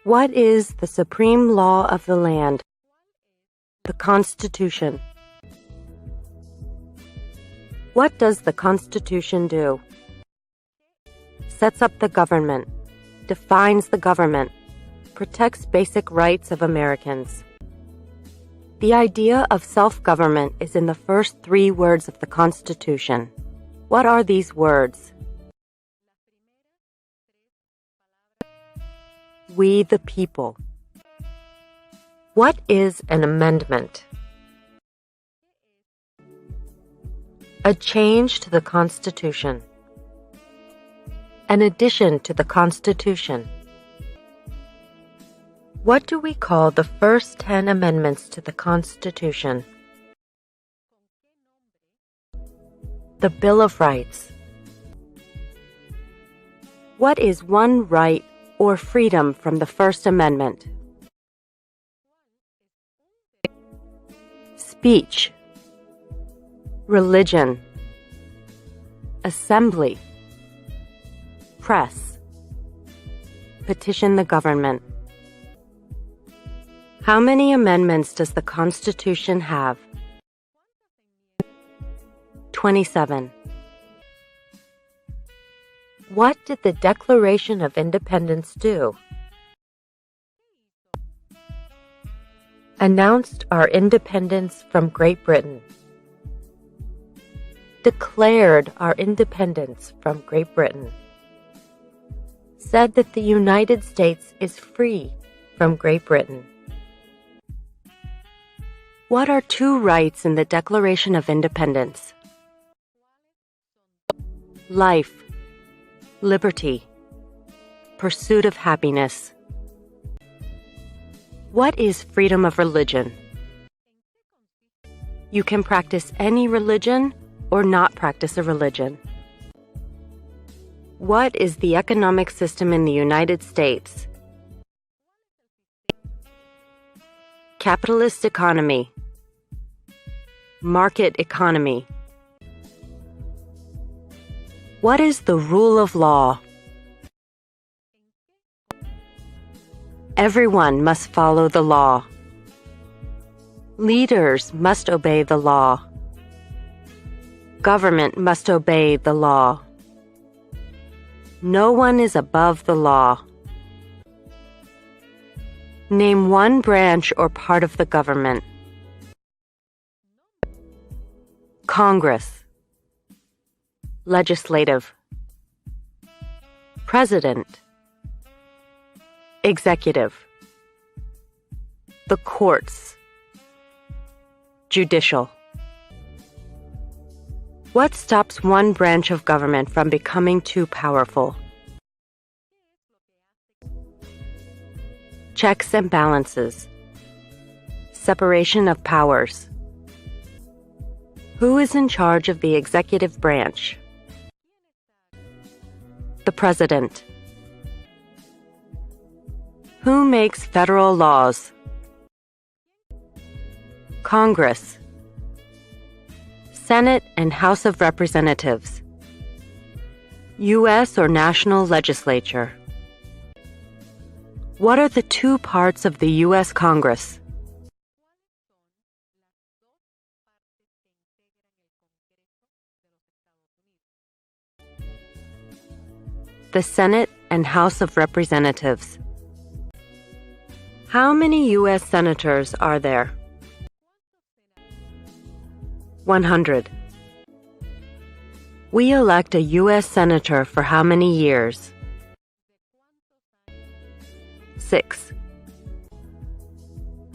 What is the supreme law of the land? The Constitution. What does the Constitution do? Sets up the government, defines the government, protects basic rights of Americans. The idea of self-government is in the first 3 words of the Constitution. What are these words? We the people. What is an amendment? A change to the Constitution. An addition to the Constitution. What do we call the first 10 amendments to the Constitution? The Bill of Rights. What is one right or freedom from the First Amendment? Speech. Religion. Assembly. Press. Petition the government. How many amendments does the Constitution have? 27. What did the Declaration of Independence do? Announced our independence from Great Britain. Declared our independence from Great Britain. Said that the United States is free from Great Britain. What are 2 rights in the Declaration of Independence? Life, liberty, pursuit of happiness. What is freedom of religion? You can practice any religion or not practice a religion. What is the economic system in the United States? Capitalist economy. Market economy. What is the rule of law? Everyone must follow the law. Leaders must obey the law. Government must obey the law. No one is above the law. Name one branch or part of the government. Congress. Legislative. President. Executive. The courts. Judicial. What stops one branch of government from becoming too powerful? Checks and balances. Separation of powers. Who is in charge of the executive branch? The President. Who makes federal laws? Congress. Senate and House of Representatives. U.S. or national legislature. What are the 2 parts of the U.S. Congress? The Senate and House of Representatives. How many U.S. senators are there? 100. We elect a U.S. senator for how many years? 6.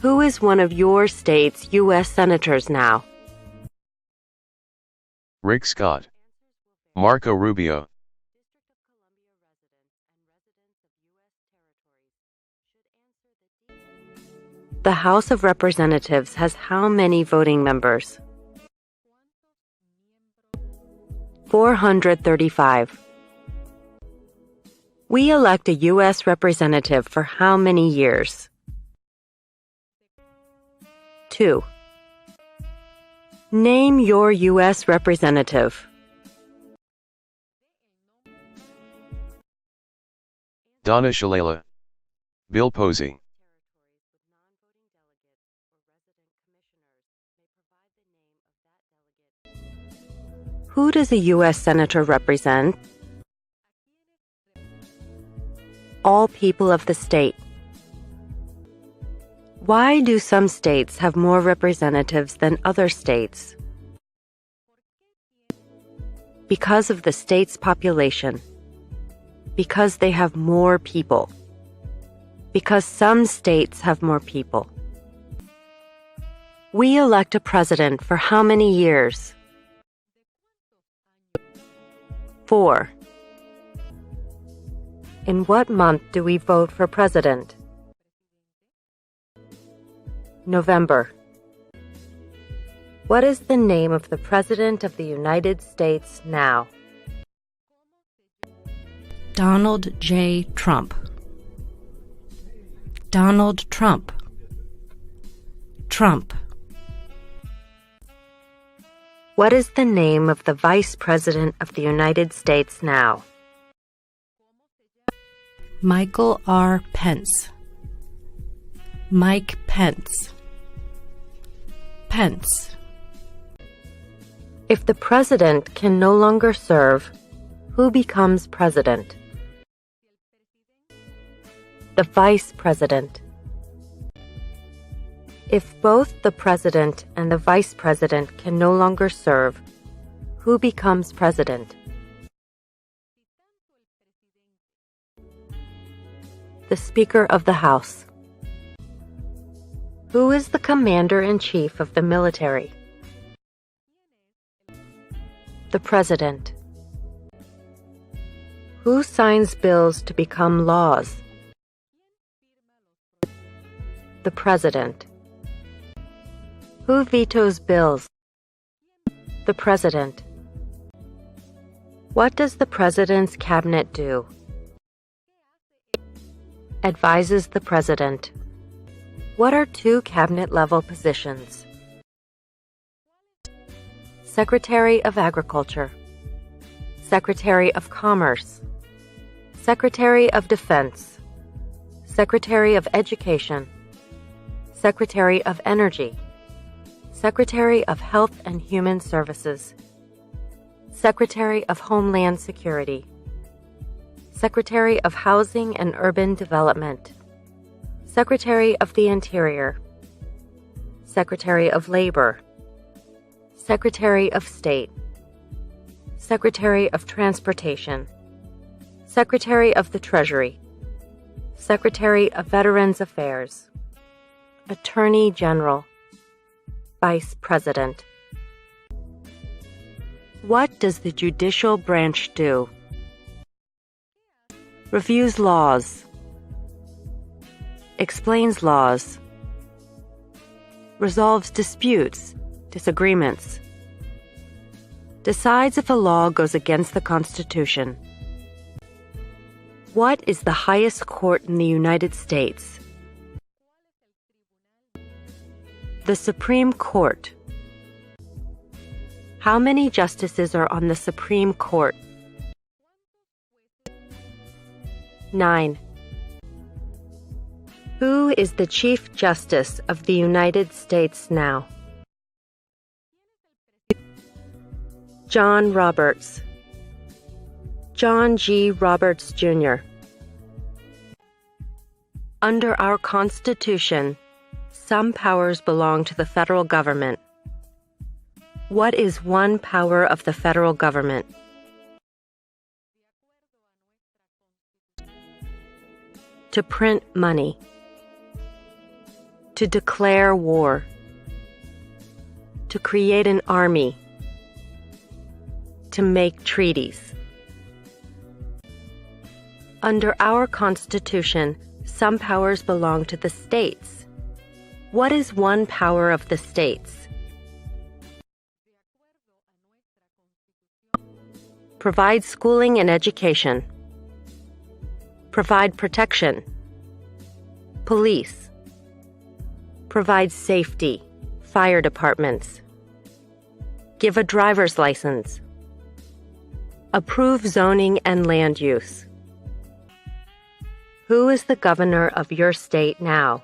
Who is one of your state's U.S. senators now? Rick Scott. Marco Rubio. The House of Representatives has how many voting members? 435. We elect a U.S. representative for how many years? 2. Name your U.S. representative. Donna Shalala. Bill Posey. Who does a U.S. Senator represent? All people of the state. Why do some states have more representatives than other states? Because of the state's population. Because they have more people. Because some states have more people. We elect a president for how many years? 4. In what month do we vote for president? November. What is the name of the President of the United States now? Donald J. Trump. Donald Trump. Trump. What is the name of the Vice President of the United States now? Michael R. Pence. Mike Pence. Pence. If the president can no longer serve, who becomes president? The vice president. If both the president and the vice president can no longer serve, who becomes president? The Speaker of the House. Who is the Commander-in-Chief of the military? The President. Who signs bills to become laws? The President. Who vetoes bills? The President. What does the President's cabinet do? Advises the President. What are 2 cabinet-level positions? Secretary of Agriculture, Secretary of Commerce, Secretary of Defense, Secretary of Education, Secretary of Energy, Secretary of Health and Human Services, Secretary of Homeland Security, Secretary of Housing and Urban Development, Secretary of the Interior, Secretary of Labor, Secretary of State, Secretary of Transportation, Secretary of the Treasury, Secretary of Veterans Affairs, Attorney General, Vice President. What does the judicial branch do? Reviews laws, explains laws, resolves disputes, disagreements, decides if a law goes against the Constitution. What is the highest court in the United States? The Supreme Court. How many justices are on the Supreme Court? 9. Who is the Chief Justice of the United States now? John Roberts. John G. Roberts, Jr. Under our Constitution, some powers belong to the federal government. What is one power of the federal government? To print money. To declare war. To create an army. To make treaties. Under our Constitution, some powers belong to the states. What is one power of the states? Provide schooling and education. Provide protection. Police. Provide safety. Fire departments. Give a driver's license. Approve zoning and land use. Who is the governor of your state now?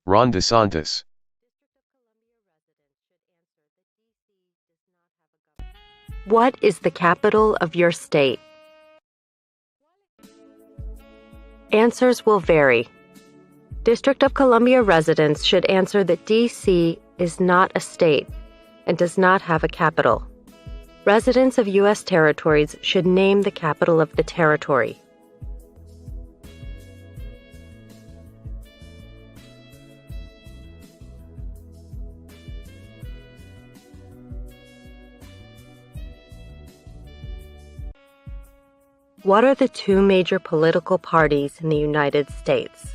Ron DeSantis. What is the capital of your state? Answers will vary. District of Columbia residents should answer that D.C. is not a state and does not have a capital. Residents of U.S. territories should name the capital of the territory. What are the two major political parties in the United States?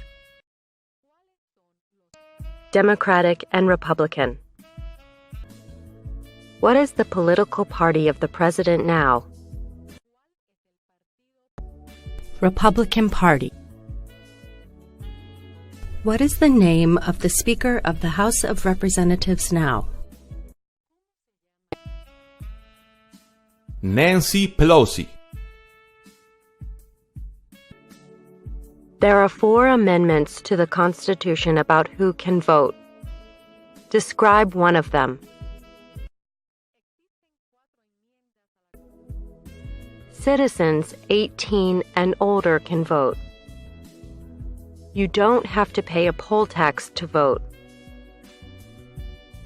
Democratic and Republican. What is the political party of the president now? Republican Party. What is the name of the Speaker of the House of Representatives now? Nancy Pelosi. There are 4 amendments to the Constitution about who can vote. Describe one of them. Citizens 18 and older can vote. You don't have to pay a poll tax to vote.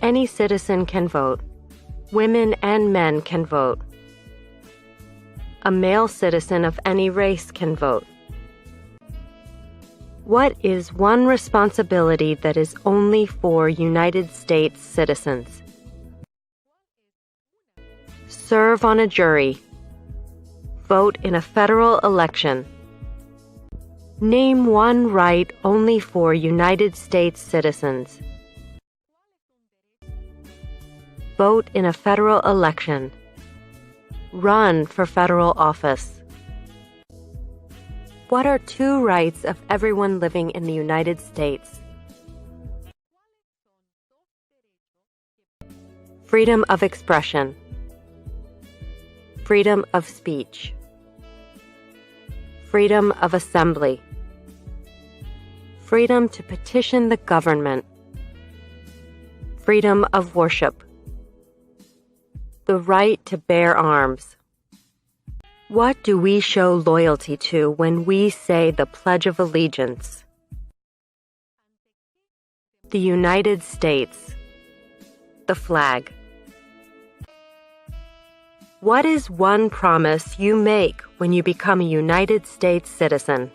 Any citizen can vote. Women and men can vote. A male citizen of any race can vote. What is one responsibility that is only for United States citizens? Serve on a jury. Vote in a federal election. Name one right only for United States citizens. Vote in a federal election. Run for federal office. What are 2 rights of everyone living in the United States? Freedom of expression. Freedom of speech. Freedom of assembly. Freedom to petition the government. Freedom of worship. The right to bear arms. What do we show loyalty to when we say the Pledge of Allegiance? The United States. The flag. What is one promise you make when you become a United States citizen?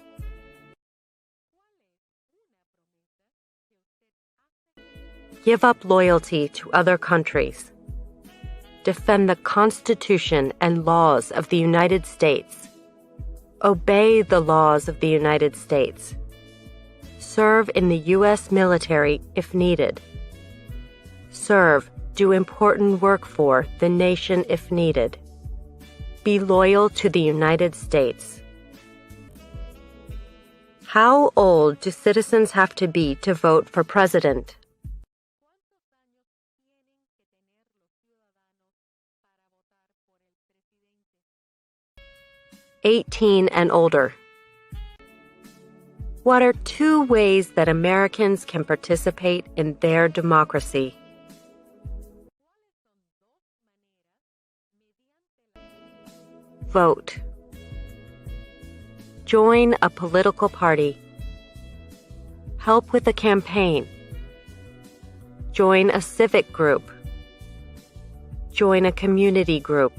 Give up loyalty to other countries. Defend the Constitution and laws of the United States. Obey the laws of the United States. Serve in the U.S. military if needed. Serve, do important work for the nation if needed. Be loyal to the United States. How old do citizens have to be to vote for president? (18 and older). What are 2 ways that Americans can participate in their democracy? Vote. Join a political party. Help with a campaign. Join a civic group. Join a community group.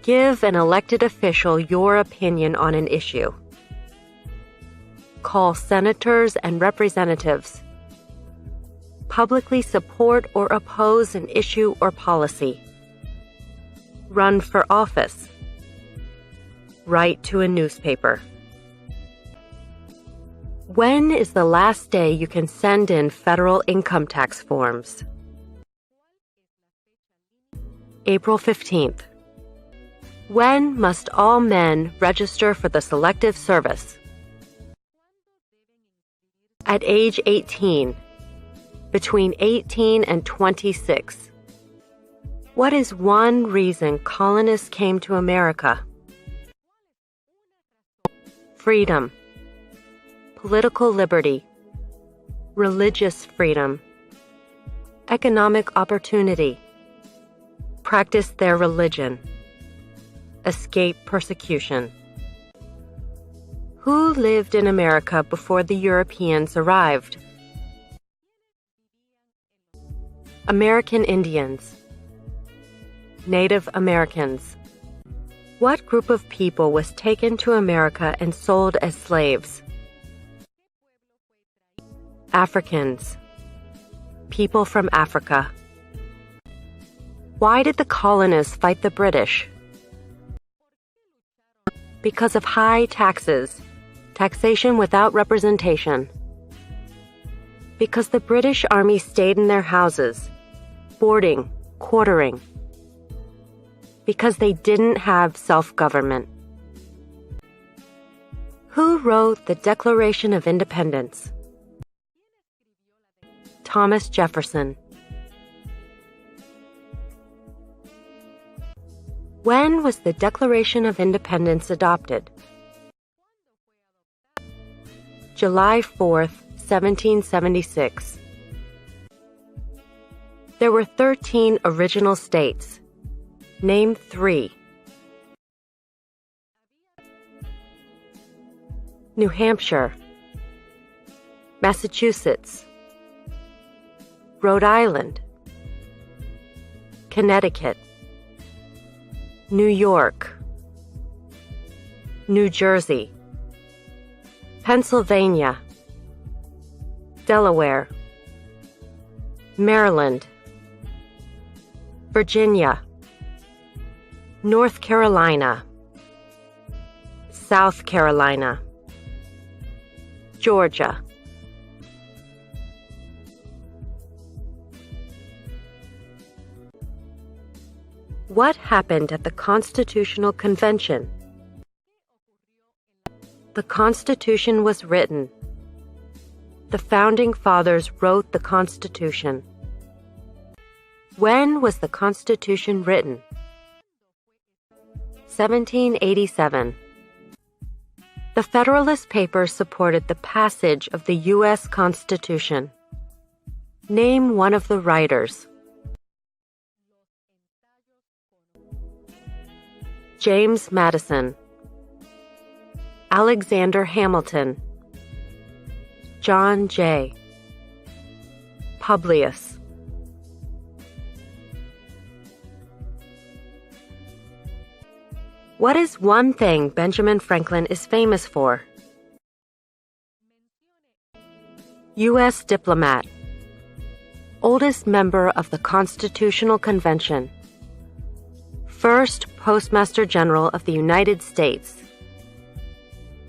Give an elected official your opinion on an issue. Call senators and representatives. Publicly support or oppose an issue or policy. Run for office. Write to a newspaper. When is the last day you can send in federal income tax forms? April 15th. When must all men register for the Selective Service? At age 18, between 18 and 26. What is one reason colonists came to America? freedom, political liberty, religious freedom, economic opportunity, practice their religion, escape persecution. Who lived in America before the Europeans arrived? American Indians, Native Americans. What group of people was taken to America and sold as slaves? Africans, people from Africa. Why did the colonists fight the British? Because of high taxes, taxation without representation. Because the British Army stayed in their houses, boarding, quartering. Because they didn't have self-government. Who wrote the Declaration of Independence? Thomas Jefferson. When was the Declaration of Independence adopted? July 4th, 1776. There were 13 original states. Name 3. New Hampshire, Massachusetts, Rhode Island, Connecticut, New York, New Jersey, Pennsylvania, Delaware, Maryland, Virginia, North Carolina, South Carolina, Georgia. What happened at the Constitutional Convention? The Constitution was written. The Founding Fathers wrote the Constitution. When was the Constitution written? 1787. The Federalist Papers supported the passage of the U.S. Constitution. Name one of the writers. James Madison, Alexander Hamilton, John Jay, Publius. What is one thing Benjamin Franklin is famous for? U.S. diplomat, oldest member of the Constitutional Convention, first Postmaster General of the United States,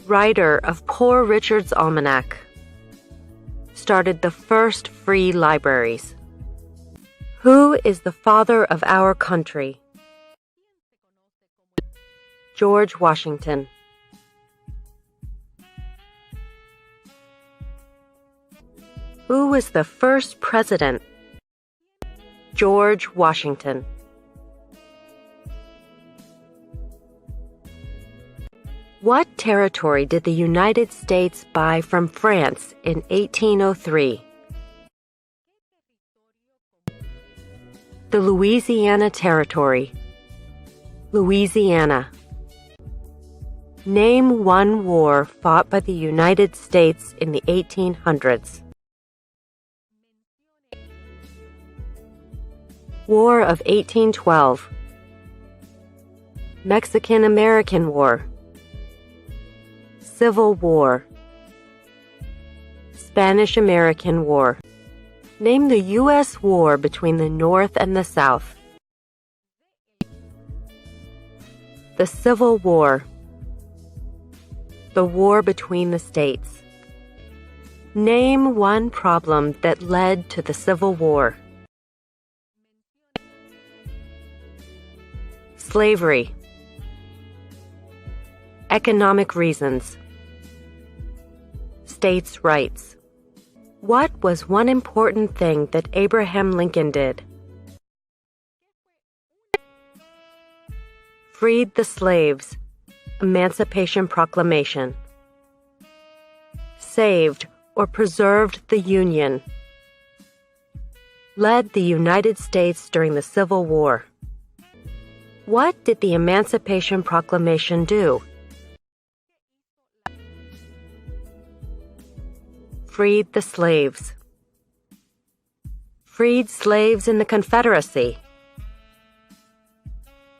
writer of Poor Richard's Almanac, started the first free libraries. Who is the father of our country? George Washington. Who was the first president? George Washington. What territory did the United States buy from France in 1803? The Louisiana Territory. Louisiana. Name one war fought by the United States in the 1800s. War of 1812. Mexican-American War. Civil War. Spanish-American War. Name the U.S. war between the North and the South. The Civil War. The war between the states. Name one problem that led to the Civil War. Slavery. Economic reasons. States' rights. What was one important thing that Abraham Lincoln did? Freed the slaves. Emancipation Proclamation. saved or preserved the Union. Led the United States during the Civil War. What did the Emancipation Proclamation do? Freed the slaves. Freed slaves in the Confederacy.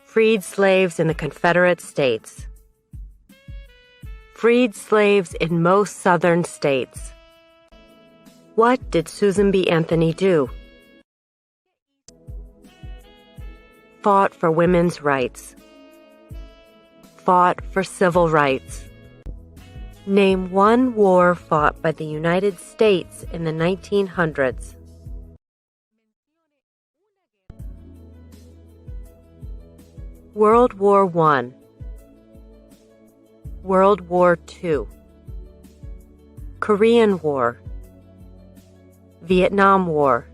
Freed slaves in the Confederate States. Freed slaves in most southern states. What did Susan B. Anthony do? Fought for women's rights. Fought for civil rights. Name one war fought by the United States in the 1900s. World War I. World War II. Korean War. Vietnam War.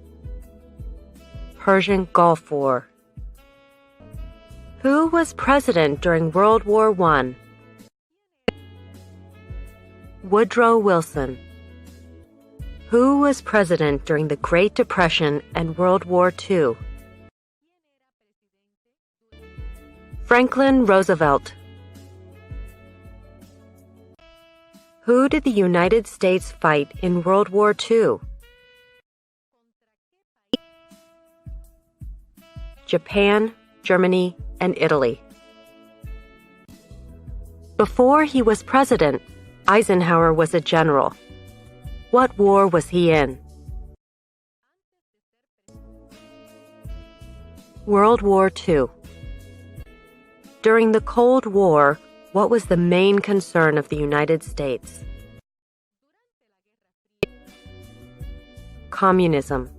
Persian Gulf War. Who was president during World War I? Woodrow Wilson. Who was president during the Great Depression and World War II? Franklin Roosevelt. Who did the United States fight in World War II? Japan, Germany, and Italy. Before he was president, Eisenhower was a general. What war was he in? World War II. During the Cold War, what was the main concern of the United States? Communism.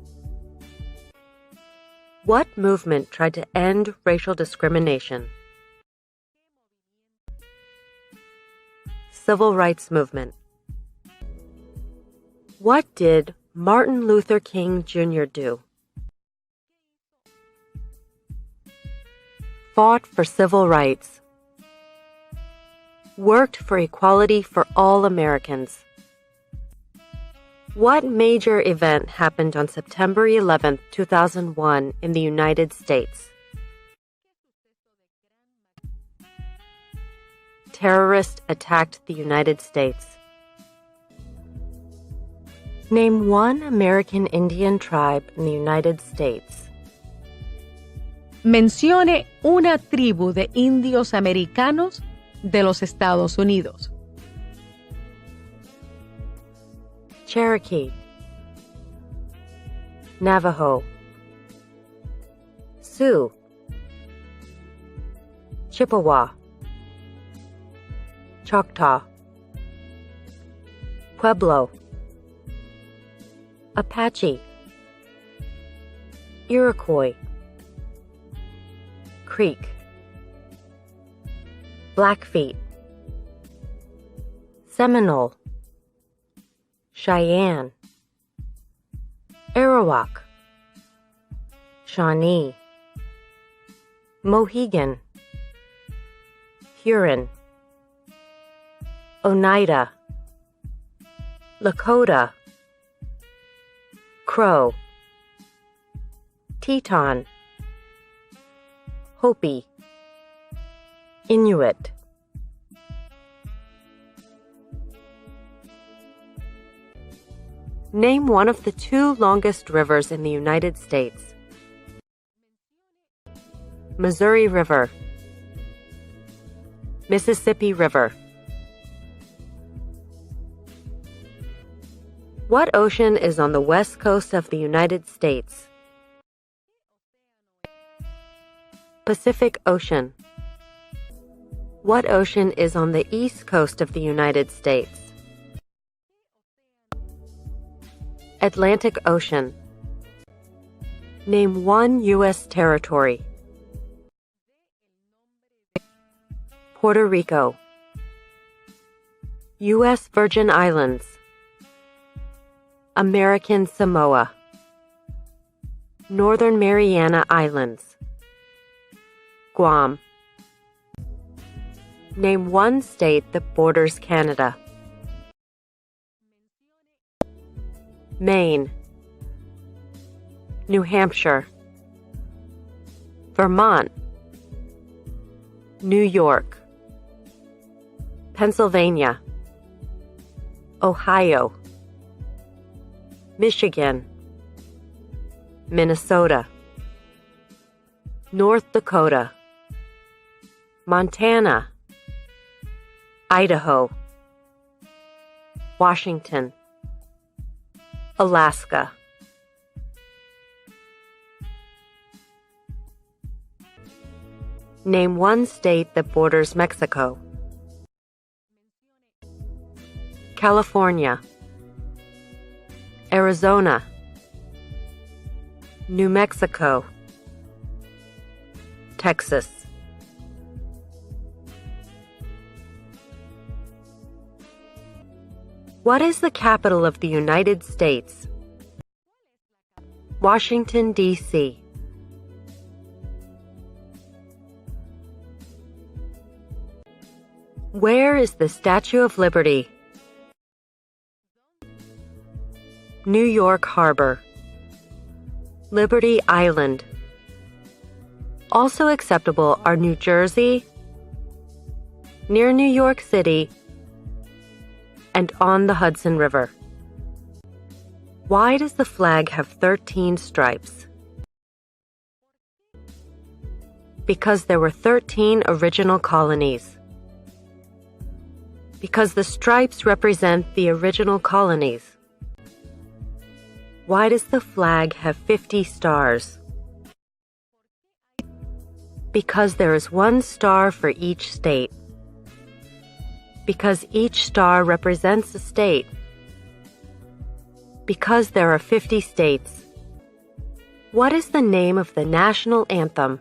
What movement tried to end racial discrimination? Civil rights movement. What did Martin Luther King Jr. do? Fought for civil rights. Worked for equality for all Americans. What major event happened on September 11, 2001 in the United States? Terrorists attacked the United States. Name one American Indian tribe in the United States. Mencione una tribu de indios americanos de los Estados Unidos. Cherokee. Navajo. Sioux. Chippewa. Choctaw. Pueblo. Apache. Iroquois. Creek. Blackfeet. Seminole. Cheyenne. Arawak. Shawnee. Mohegan. Huron. Oneida. Lakota. Crow. Teton. Hopi. Inuit. Name one of the two longest rivers in the United States. Missouri River. Mississippi River. What ocean is on the west coast of the United States? Pacific Ocean. What ocean is on the east coast of the United States? Atlantic Ocean. Name one U.S. territory. Puerto Rico. U.S. Virgin Islands. American Samoa. Northern Mariana Islands. Guam. Name one state that borders Canada. Maine, New Hampshire, Vermont, New York, Pennsylvania, Ohio, Michigan, Minnesota, North Dakota, Montana, Idaho, Washington, Alaska. Name one state that borders Mexico. California, Arizona, New Mexico, Texas. What is the capital of the United States? Washington, D.C. Where is the Statue of Liberty? New York Harbor, Liberty Island. Also acceptable are New Jersey, near New York City, and on the Hudson River. Why does the flag have 13 stripes? Because there were 13 original colonies. Because the stripes represent the original colonies. Why does the flag have 50 stars? Because there is one star for each state. Because each star represents a state. Because there are 50 states. What is the name of the national anthem?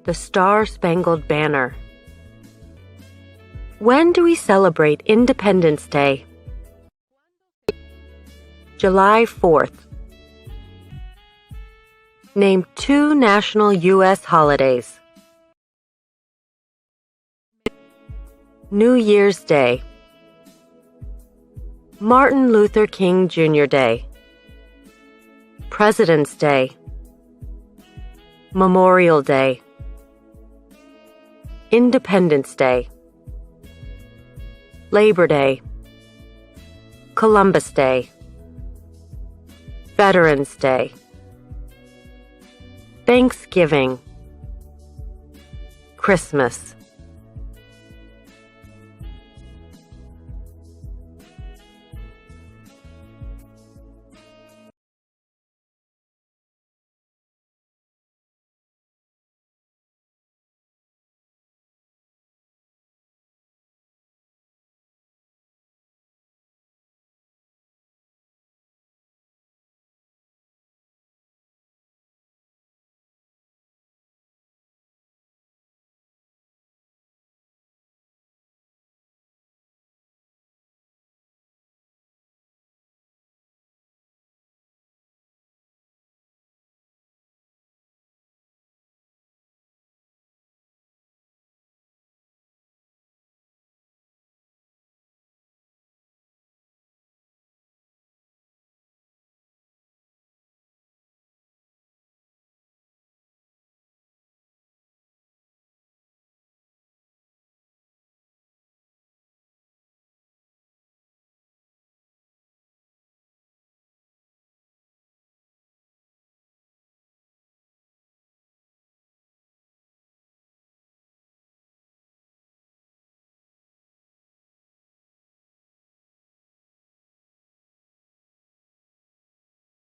The Star-Spangled Banner. When do we celebrate Independence Day? July 4th. Name two national U.S. holidays. New Year's Day, Martin Luther King Jr. Day, President's Day, Memorial Day, Independence Day, Labor Day, Columbus Day, Veterans Day, Thanksgiving, Christmas.